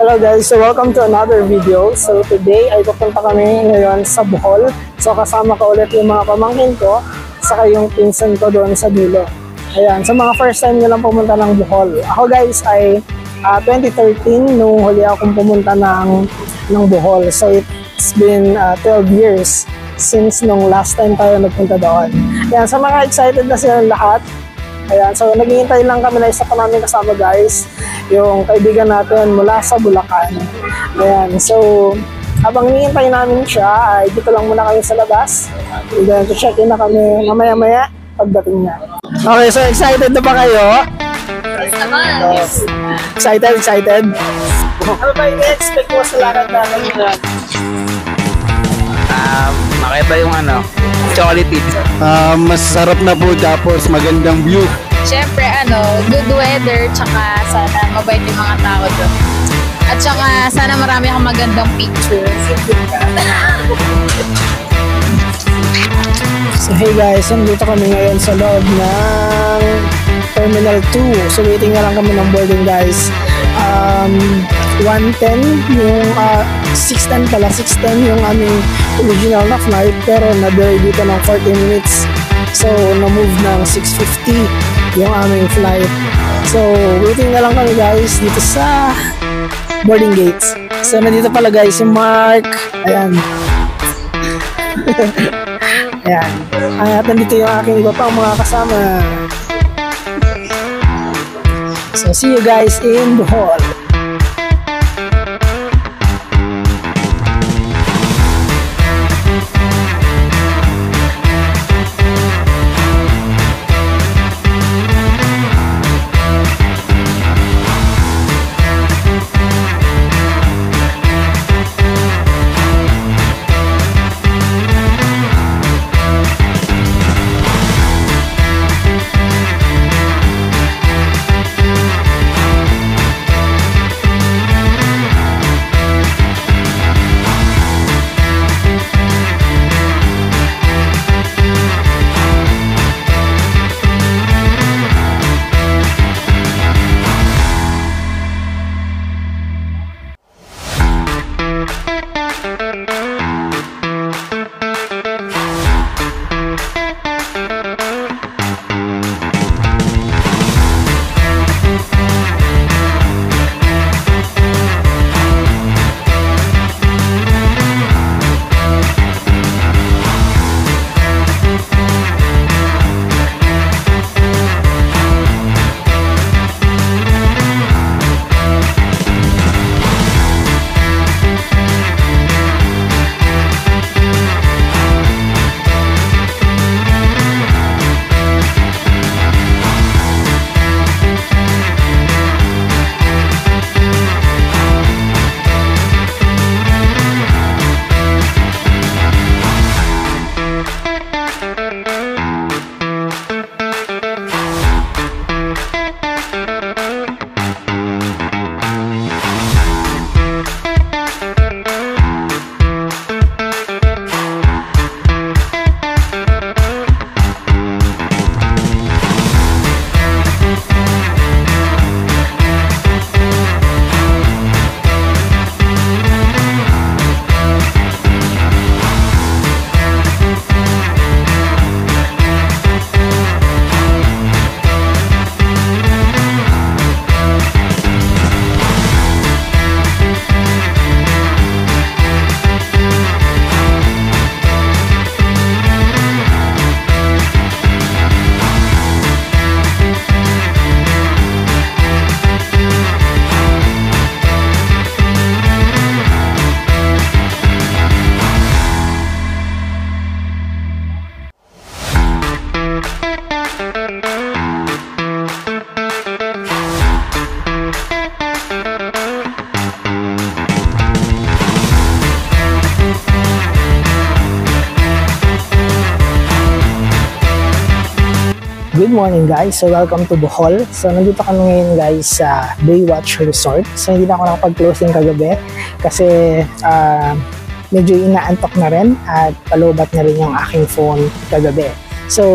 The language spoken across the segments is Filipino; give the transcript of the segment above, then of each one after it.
Hello guys, so welcome to another video. So today ay pupunta kami ngayon sa Bohol. So kasama ko ulit yung mga pamangkin ko, saka yung pinsan ko doon sa dulo. Ayan, sa mga first time nyo lang pumunta ng Bohol. Ako guys ay 2013 nung huli akong pumunta ng Bohol. So it's been 12 years since nung last time tayo nagpunta doon. Ayan, sa mga excited na silang lahat. Ayan, so naghihintay lang kami na isa pa namin kasama guys, yung kaibigan natin mula sa Bulacan. Ayan, so habang hinihintay namin siya ay dito lang muna kami sa labas. And then to check in na kami mamaya-maya pagdating niya. Okay, so excited na ba kayo? Yes naman. Excited? Ano ba i-expect mo sa lakad natin ngayon? Makita yung chocolate. Masarap na po tapos magandang view. Siyempre, good weather, tsaka sana mabait yung mga tao doon. At tsaka sana marami akong magandang pictures. So hey guys, nandito kami ngayon sa loob ng Terminal 2. So waiting na lang kami ng boarding guys. 1:10 yung 6:10 pala, 6:10 yung aming original na flight, pero na-delay dito ng 40 minutes. So na-move ng 6:50 yung aming flight. So waiting na lang kami guys dito sa boarding gates. So nandito pala guys yung Mark. Ayan. Ayan. At nandito yung aking iba pang mga kasama. So see you guys in Bohol. Good morning guys, so welcome to Bohol. So nandito kami ngayon guys sa Baywatch Resort. So hindi na ako nakapag-closing kagabi kasi medyo inaantok na rin at palubat na rin yung aking phone kagabi. So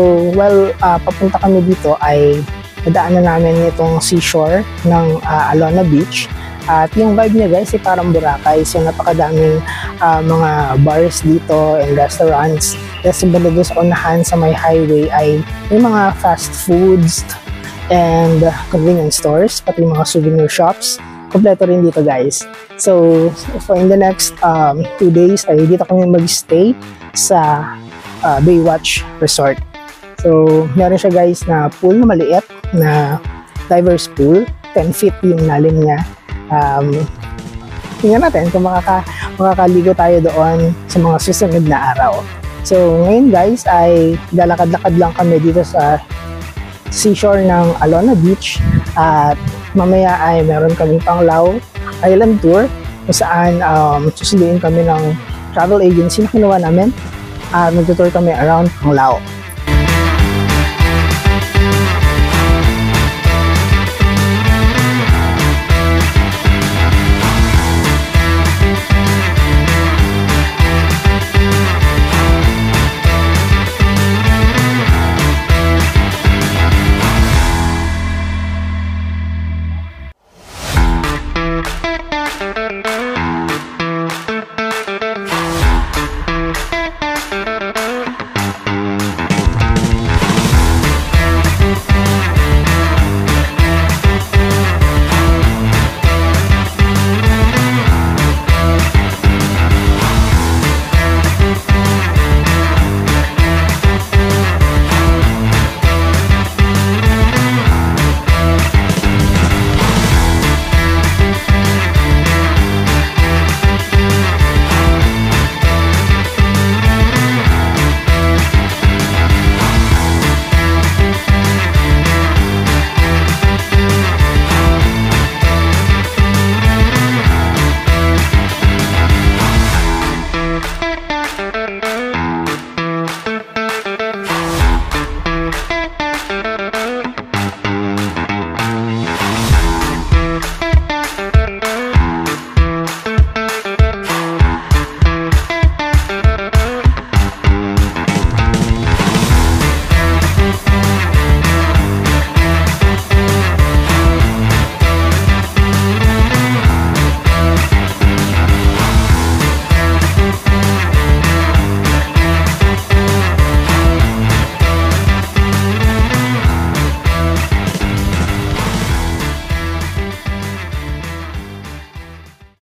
papunta kami dito ay nadaanan namin itong seashore ng Alona Beach. At yung vibe niya guys ay parang Boracay. So napakadaming mga bars dito and restaurants. Tapos banda doon sa unahan sa may highway ay may mga fast foods and convenience stores, pati mga souvenir shops. Kompleto rin dito guys. So for in the next 2 days ay dito kami mag-stay sa Baywatch Resort. So meron siya guys na pool na maliit na diver's pool, 10 feet yung lalim niya. Tingnan natin kung makakaligo tayo doon sa mga susunod na araw. So ngayon guys ay lalakad-lakad lang kami dito sa seashore ng Alona Beach at mamaya ay meron kaming Panglao Island Tour kung saan susunduin kami ng travel agency na kinuha namin at magtutour kami around Panglao.